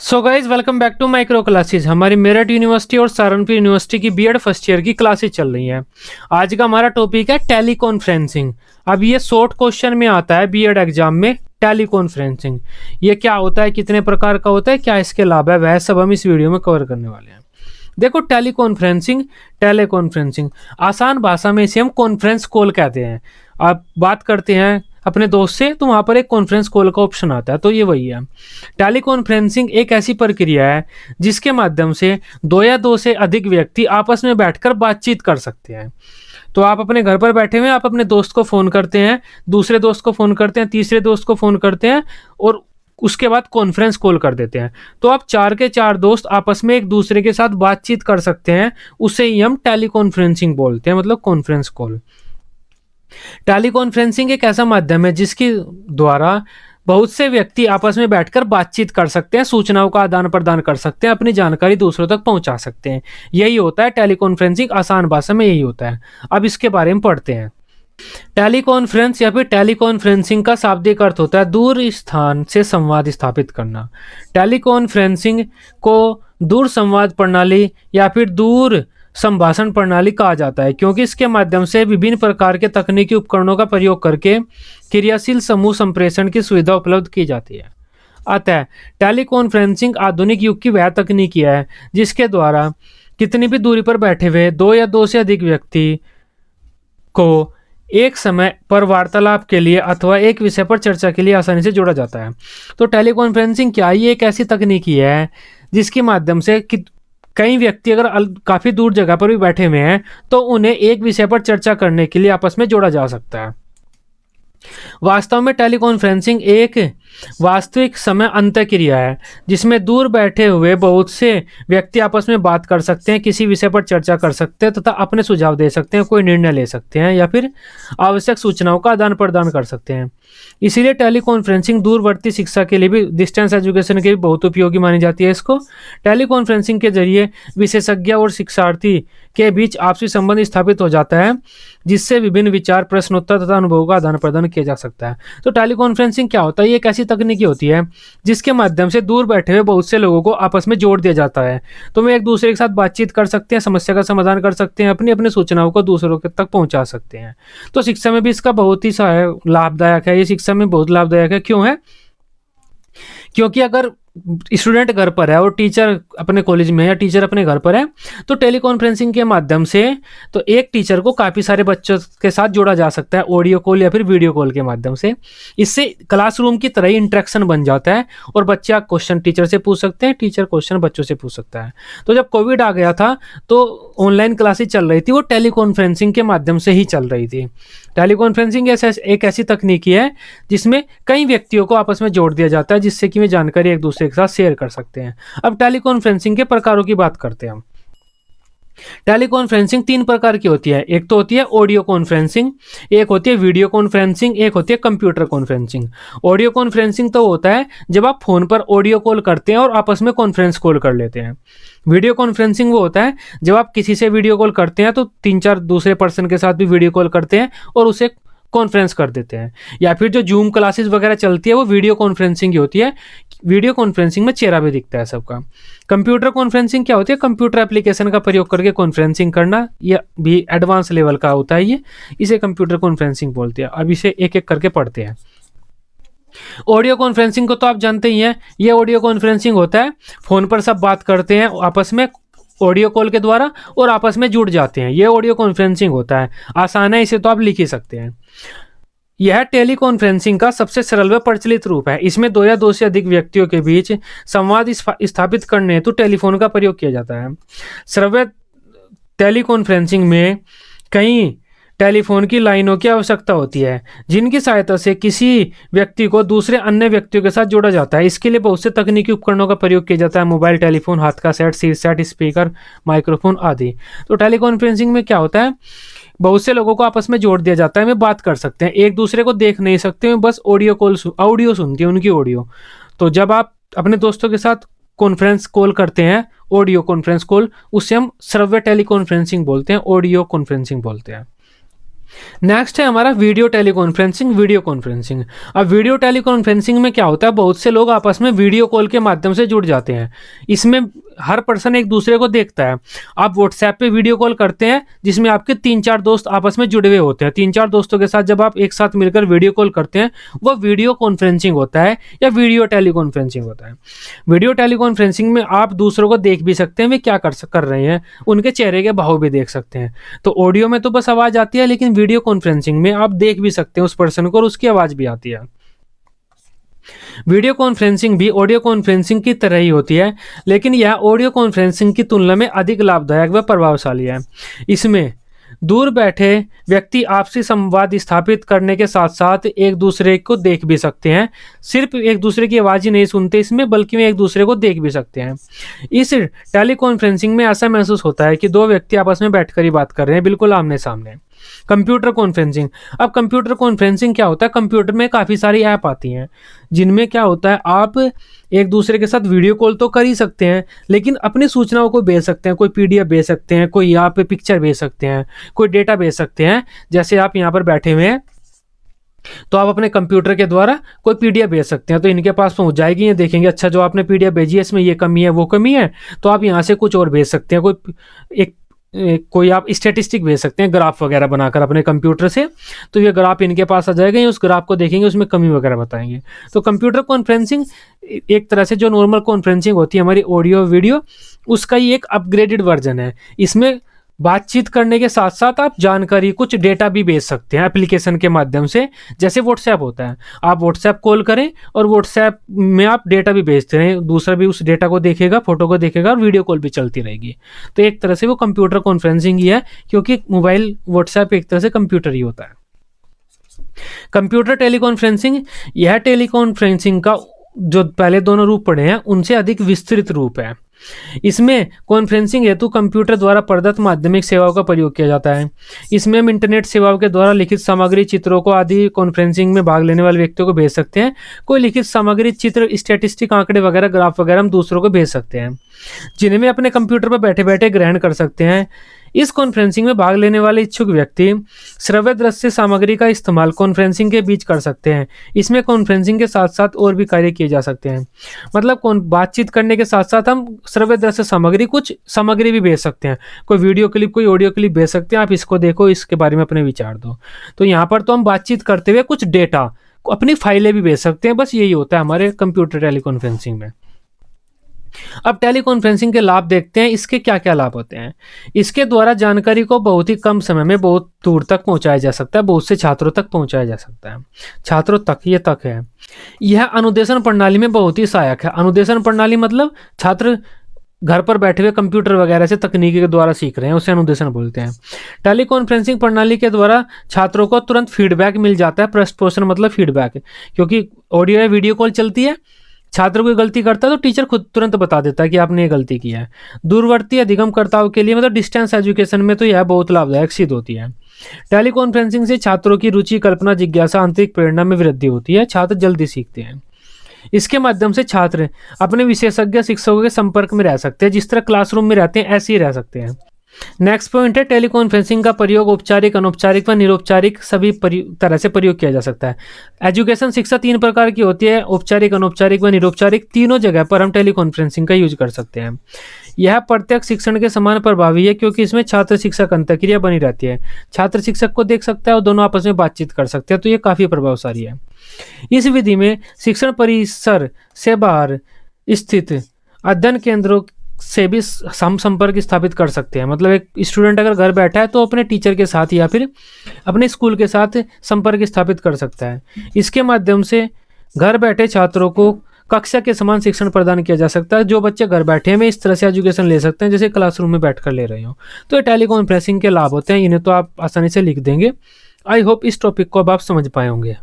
So guys welcome back to micro classes. हमारी Meerut university और Saharanpur university की बीएड फर्स्ट ईयर की क्लासेस चल रही हैं। आज का हमारा टॉपिक है टेली कॉन्फ्रेंसिंग। अब ये शॉर्ट क्वेश्चन में आता है बीएड एग्जाम में। टेली कॉन्फ्रेंसिंग ये क्या होता है, कितने प्रकार का होता है, क्या इसके लाभ है, वह सब हम इस वीडियो में कवर करने वाले हैं। देखो टेली कॉन्फ्रेंसिंग आसान भाषा में इसे हम कॉन्फ्रेंस कॉल कहते हैं। आप बात करते हैं अपने दोस्त से तो वहां पर एक कॉन्फ्रेंस कॉल का ऑप्शन आता है, तो ये वही है। टेली कॉन्फ्रेंसिंग एक ऐसी प्रक्रिया है जिसके माध्यम से दो या दो से अधिक व्यक्ति आपस में बैठकर बातचीत कर सकते हैं। तो आप अपने घर पर बैठे हुए आप अपने दोस्त को फोन करते हैं, दूसरे दोस्त को फोन करते हैं, तीसरे दोस्त को फोन करते हैं और उसके बाद कॉन्फ्रेंस कॉल कर देते हैं। तो आप चार के चार दोस्त आपस में एक दूसरे के साथ बातचीत कर सकते हैं। उसे ही हम टेली कॉन्फ्रेंसिंग बोलते हैं, मतलब कॉन्फ्रेंस कॉल। टेली कॉन्फ्रेंसिंग एक ऐसा माध्यम है जिसके द्वारा बहुत से व्यक्ति आपस में बैठकर बातचीत कर सकते हैं, सूचनाओं का आदान प्रदान कर सकते हैं, अपनी जानकारी दूसरों तक पहुंचा सकते हैं। यही होता है टेली कॉन्फ्रेंसिंग, आसान भाषा में यही होता है। अब इसके बारे में पढ़ते हैं। टेली कॉन्फ्रेंस या फिर टेली कॉन्फ्रेंसिंग का शाब्दिक अर्थ होता है दूर स्थान से संवाद स्थापित करना। टेली कॉन्फ्रेंसिंग को दूर संवाद प्रणाली या फिर दूर संभाषण प्रणाली कहा जाता है, क्योंकि इसके माध्यम से विभिन्न प्रकार के तकनीकी उपकरणों का प्रयोग करके क्रियाशील समूह संप्रेषण की सुविधा उपलब्ध की जाती है। अतः टेली कॉन्फ्रेंसिंग आधुनिक युग की वह तकनीकी है जिसके द्वारा कितनी भी दूरी पर बैठे हुए दो या दो से अधिक व्यक्ति को एक समय पर वार्तालाप के लिए अथवा एक विषय पर चर्चा के लिए आसानी से जोड़ा जाता है। तो टेली कॉन्फ्रेंसिंग क्या है? ये एक ऐसी तकनीकी है जिसके माध्यम से कई व्यक्ति अगर काफी दूर जगह पर भी बैठे हुए हैं तो उन्हें एक विषय पर चर्चा करने के लिए आपस में जोड़ा जा सकता है। वास्तव में टेली कॉन्फ्रेंसिंग एक वास्तविक समय अंतःक्रिया है जिसमें दूर बैठे हुए बहुत से व्यक्ति आपस में बात कर सकते हैं, किसी विषय पर चर्चा कर सकते हैं तथा अपने सुझाव दे सकते हैं, कोई निर्णय ले सकते हैं या फिर आवश्यक सूचनाओं का आदान प्रदान कर सकते हैं। इसीलिए टेली कॉन्फ्रेंसिंग दूरवर्ती शिक्षा के लिए भी, डिस्टेंस एजुकेशन के भी बहुत उपयोगी मानी जाती है। इसको टेली कॉन्फ्रेंसिंग के जरिए विशेषज्ञ और शिक्षार्थी के बीच आपसी संबंध स्थापित हो जाता है, जिससे विभिन्न विचार, प्रश्नोत्तर तथा अनुभवों का आदान प्रदान किया जा सकता है। तो टेली कॉन्फ्रेंसिंग क्या होता है? ये एक ऐसी तकनीकी होती है जिसके माध्यम से दूर बैठे हुए बहुत से लोगों को आपस में जोड़ दिया जाता है। तो वे एक दूसरे के साथ बातचीत कर सकते हैं, समस्या का समाधान कर सकते हैं, अपनी अपनी सूचनाओं को दूसरों तक पहुंचा सकते हैं। तो शिक्षा में भी इसका बहुत ही लाभदायक है। ये शिक्षा में बहुत लाभदायक है। क्यों है? क्योंकि अगर स्टूडेंट घर पर है और टीचर अपने कॉलेज में है या टीचर अपने घर पर है तो टेली कॉन्फ्रेंसिंग के माध्यम से तो एक टीचर को काफ़ी सारे बच्चों के साथ जोड़ा जा सकता है, ऑडियो कॉल या फिर वीडियो कॉल के माध्यम से। इससे क्लासरूम की तरह ही इंटरेक्शन बन जाता है और बच्चा क्वेश्चन टीचर से पूछ सकते हैं, टीचर क्वेश्चन बच्चों से पूछ सकता है। तो जब कोविड आ गया था तो ऑनलाइन क्लासेस चल रही थी, वो टेली कॉन्फ्रेंसिंग के माध्यम से ही चल रही थी। टेली कॉन्फ्रेंसिंग एक ऐसी तकनीकी है जिसमें कई व्यक्तियों को आपस में जोड़ दिया जाता है, जिससे कि वे जानकारी एक दूसरे के साथ शेयर कर सकते हैं। अब टेली कॉन्फ्रेंसिंग के प्रकारों की बात करते हैं हम। टेली कॉन्फ्रेंसिंग तीन प्रकार की होती है। एक तो होती है ऑडियो कॉन्फ्रेंसिंग, एक होती है वीडियो कॉन्फ्रेंसिंग, एक होती है कंप्यूटर कॉन्फ्रेंसिंग। ऑडियो कॉन्फ्रेंसिंग तो होता है जब आप फोन पर ऑडियो कॉल करते हैं और आपस में कॉन्फ्रेंस कॉल कर लेते हैं। वीडियो कॉन्फ्रेंसिंग वो होता है जब आप किसी से वीडियो कॉल करते हैं तो तीन चार दूसरे पर्सन के साथ भी वीडियो कॉल करते हैं और उसे कॉन्फ्रेंस कर देते हैं। या फिर जो जूम क्लासेस वगैरह चलती है वो वीडियो कॉन्फ्रेंसिंग ही होती है। वीडियो कॉन्फ्रेंसिंग में चेहरा भी दिखता है सबका। कंप्यूटर कॉन्फ्रेंसिंग क्या होती है? कंप्यूटर एप्लीकेशन का प्रयोग करके कॉन्फ्रेंसिंग करना, यह भी एडवांस लेवल का होता है। ये इसे कंप्यूटर कॉन्फ्रेंसिंग बोलते हैं। अब इसे एक एक करके पढ़ते हैं। ऑडियो कॉन्फ्रेंसिंग को तो आप जानते ही हैं। ये ऑडियो कॉन्फ्रेंसिंग होता है फोन पर सब बात करते हैं आपस में ऑडियो कॉल के द्वारा और आपस में जुड़ जाते हैं। ये ऑडियो कॉन्फ्रेंसिंग होता है। आसान है, इसे तो आप लिख ही सकते हैं। यह टेली कॉन्फ्रेंसिंग का सबसे सरल व प्रचलित रूप है। इसमें दो या दो से अधिक व्यक्तियों के बीच संवाद स्थापित करने हेतु टेलीफोन का प्रयोग किया जाता है। श्रव्य टेली कॉन्फ्रेंसिंग में कई टेलीफोन की लाइनों की आवश्यकता होती है जिनकी सहायता से किसी व्यक्ति को दूसरे अन्य व्यक्तियों के साथ जोड़ा जाता है। इसके लिए बहुत से तकनीकी उपकरणों का प्रयोग किया जाता है। मोबाइल टेलीफोन, हाथ का सेट, शीर्ष सेट, स्पीकर, माइक्रोफोन आदि। तो टेली कॉन्फ्रेंसिंग में क्या होता है? बहुत से लोगों को आपस में जोड़ दिया जाता है। वे बात कर सकते हैं, एक दूसरे को देख नहीं सकते, बस ऑडियो सुनती है उनकी ऑडियो। तो जब आप अपने दोस्तों के साथ कॉन्फ्रेंस कॉल करते हैं, ऑडियो कॉन्फ्रेंस कॉल, उससे हम श्रव्य टेली कॉन्फ्रेंसिंग बोलते हैं, ऑडियो कॉन्फ्रेंसिंग बोलते हैं। नेक्स्ट है हमारा वीडियो टेलीकॉन्फ्रेंसिंग। वीडियो कॉन्फ्रेंसिंग, अब वीडियो टेलीकॉन्फ्रेंसिंग में क्या होता है, बहुत से लोग आपस में वीडियो कॉल के माध्यम से जुड़ जाते हैं। इसमें हर पर्सन एक दूसरे को देखता है। आप व्हाट्सएप पे वीडियो कॉल करते हैं जिसमें आपके 3-4 दोस्त आपस में जुड़े हुए होते हैं। 3-4 दोस्तों के साथ जब आप एक साथ मिलकर वीडियो कॉल करते हैं, वो वीडियो कॉन्फ्रेंसिंग होता है या वीडियो टेलीकॉन्फ्रेंसिंग होता है। वीडियो टेलीकॉन्फ्रेंसिंग में आप दूसरों को देख भी सकते हैं वे क्या कर रहे हैं, उनके चेहरे के भाव भी देख सकते हैं। तो ऑडियो में तो बस आवाज आती है, लेकिन वीडियो कॉन्फ्रेंसिंग में आप देख भी सकते हैं उस पर्सन को और उसकी आवाज भी आती है। वीडियो कॉन्फ्रेंसिंग भी ऑडियो कॉन्फ्रेंसिंग की तरह ही होती है, लेकिन यह ऑडियो कॉन्फ्रेंसिंग की तुलना में अधिक लाभदायक व प्रभावशाली है। इसमें दूर बैठे व्यक्ति आपसी संवाद स्थापित करने के साथ साथ एक दूसरे को देख भी सकते हैं। सिर्फ एक दूसरे की आवाज़ ही नहीं सुनते इसमें, बल्कि वे एक दूसरे को देख भी सकते हैं। इस टेलीकॉन्फ्रेंसिंग में ऐसा महसूस होता है कि दो व्यक्ति आपस में बैठकर ही बात कर रहे हैं, बिल्कुल आमने सामने। कंप्यूटर कॉन्फ्रेंसिंग, अब कंप्यूटर कॉन्फ्रेंसिंग क्या होता है, कंप्यूटर में काफ़ी सारी ऐप आती हैं जिनमें क्या होता है, आप एक दूसरे के साथ वीडियो कॉल तो कर ही सकते हैं, लेकिन अपनी सूचनाओं को भेज सकते हैं। कोई पीडीएफ भेज सकते हैं, कोई यहाँ पे पिक्चर भेज सकते हैं, कोई डेटा भेज सकते हैं। जैसे आप यहाँ पर बैठे हुए हैं तो आप अपने कंप्यूटर के द्वारा कोई पीडीएफ भेज सकते हैं, तो इनके पास पहुंच जाएगी, ये देखेंगे अच्छा जो आपने पीडीएफ भेजी है इसमें ये कमी है वो कमी है, तो आप यहाँ से कुछ और भेज सकते हैं। कोई आप स्टैटिस्टिक भेज सकते हैं, ग्राफ वगैरह बनाकर अपने कंप्यूटर से, तो ये ग्राफ इनके पास आ जाएगा, ये उस ग्राफ को देखेंगे, उसमें कमी वगैरह बताएंगे। तो कंप्यूटर कॉन्फ्रेंसिंग एक तरह से जो नॉर्मल कॉन्फ्रेंसिंग होती है हमारी ऑडियो वीडियो, उसका ही एक अपग्रेडेड वर्जन है। इसमें बातचीत करने के साथ साथ आप जानकारी, कुछ डेटा भी भेज सकते हैं एप्लीकेशन के माध्यम से, जैसे व्हाट्सएप होता है। आप व्हाट्सएप कॉल करें और व्हाट्सएप में आप डेटा भी भेजते रहें, दूसरा भी उस डेटा को देखेगा, फोटो को देखेगा, और वीडियो कॉल भी चलती रहेगी। तो एक तरह से वो कंप्यूटर कॉन्फ्रेंसिंग ही है, क्योंकि मोबाइल व्हाट्सएप एक तरह से कंप्यूटर ही होता है। कंप्यूटर टेलीकॉन्फ्रेंसिंग, यह टेलीकॉन्फ्रेंसिंग का जो पहले दोनों रूप पढ़े हैं उनसे अधिक विस्तृत रूप है। इसमें कॉन्फ्रेंसिंग हेतु कंप्यूटर द्वारा प्रदत्त माध्यमिक सेवाओं का प्रयोग किया जाता है। इसमें हम इंटरनेट सेवाओं के द्वारा लिखित सामग्री, चित्रों को आदि कॉन्फ्रेंसिंग में भाग लेने वाले व्यक्तियों को भेज सकते हैं। कोई लिखित सामग्री, चित्र, स्टैटिस्टिक, आंकड़े वगैरह, ग्राफ वगैरह हम दूसरों को भेज सकते हैं, जिन्हें वे अपने कंप्यूटर पर बैठे बैठे ग्रहण कर सकते हैं। इस कॉन्फ्रेंसिंग में भाग लेने वाले इच्छुक व्यक्ति श्रव्य दृश्य सामग्री का इस्तेमाल कॉन्फ्रेंसिंग के बीच कर सकते हैं। इसमें कॉन्फ्रेंसिंग के साथ साथ और भी कार्य किए जा सकते हैं। मतलब बातचीत करने के साथ साथ हम श्रव्य दृश्य सामग्री, कुछ सामग्री भी भेज सकते हैं। कोई वीडियो क्लिप, कोई ऑडियो क्लिप भेज सकते हैं, आप इसको देखो, इसके बारे में अपने विचार दो। तो यहाँ पर तो हम बातचीत करते हुए कुछ डेटा, अपनी फाइलें भी भेज सकते हैं। बस यही होता है हमारे कंप्यूटर टेलीकॉन्फ्रेंसिंग में। अब टेलीकॉन्फ्रेंसिंग के लाभ देखते हैं, इसके क्या क्या लाभ होते हैं। इसके द्वारा जानकारी को बहुत ही कम समय में बहुत दूर तक पहुंचाया जा सकता है, बहुत से छात्रों तक पहुंचाया जा सकता है। छात्रों तक, ये तक है। यह अनुदेशन प्रणाली में बहुत ही सहायक है। अनुदेशन प्रणाली मतलब छात्र घर पर बैठे हुए कंप्यूटर वगैरह से तकनीकी के द्वारा सीख रहे हैं, उसे अनुदेशन बोलते हैं। टेलीकॉन्फ्रेंसिंग प्रणाली के द्वारा छात्रों को तुरंत फीडबैक मिल जाता है। पृष्ठ पोषण मतलब फीडबैक, क्योंकि ऑडियो या वीडियो कॉल चलती है, छात्र कोई गलती करता है तो टीचर खुद तुरंत बता देता है कि आपने ये गलती की है। दूरवर्ती अधिगमकर्ताओं के लिए मतलब डिस्टेंस एजुकेशन में तो यह बहुत लाभदायक सिद्ध होती है। टेलीकॉन्फ्रेंसिंग से छात्रों की रुचि, कल्पना, जिज्ञासा, आंतरिक प्रेरणा में वृद्धि होती है। छात्र जल्दी सीखते हैं। इसके माध्यम से छात्र अपने विशेषज्ञ शिक्षकों के संपर्क में रह सकते हैं, जिस तरह क्लासरूम में रहते हैं ऐसे ही रह सकते हैं। नेक्स्ट पॉइंट है, टेलीकॉन्फ्रेंसिंग का प्रयोग औपचारिक, अनौपचारिक व निरौपचारिक सभी तरह से प्रयोग किया जा सकता है। एजुकेशन शिक्षा 3 प्रकार की होती है, औपचारिक, अनौपचारिक व निरौपचारिक। तीनों जगह पर हम टेलीकॉन्फ्रेंसिंग का यूज कर सकते हैं। यह प्रत्यक्ष शिक्षण के समान प्रभावी है, क्योंकि इसमें छात्र शिक्षक अंतःक्रिया बनी रहती है। छात्र शिक्षक को देख सकता है और दोनों आपस में बातचीत कर सकते हैं, तो ये काफ़ी प्रभावशाली है। इस विधि में शिक्षण परिसर से बाहर स्थित अध्ययन केंद्रों से भी हम संपर्क स्थापित कर सकते हैं। मतलब एक स्टूडेंट अगर घर बैठा है तो अपने टीचर के साथ या फिर अपने स्कूल के साथ संपर्क स्थापित कर सकता है। इसके माध्यम से घर बैठे छात्रों को कक्षा के समान शिक्षण प्रदान किया जा सकता है। जो बच्चे घर बैठे हैं इस तरह से एजुकेशन ले सकते हैं जैसे क्लासरूम में बैठकर ले रहे हो। तो ये टेलीकॉन्फ्रेंसिंग के लाभ होते हैं, इन्हें तो आप आसानी से लिख देंगे। आई होप इस टॉपिक को अब आप समझ पाए होंगे।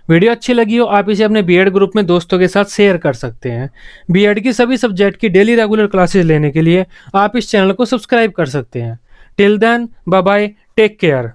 वीडियो अच्छी लगी हो आप इसे अपने बीएड ग्रुप में दोस्तों के साथ शेयर कर सकते हैं। बीएड की सभी सब्जेक्ट की डेली रेगुलर क्लासेस लेने के लिए आप इस चैनल को सब्सक्राइब कर सकते हैं। Till then, bye bye, take care.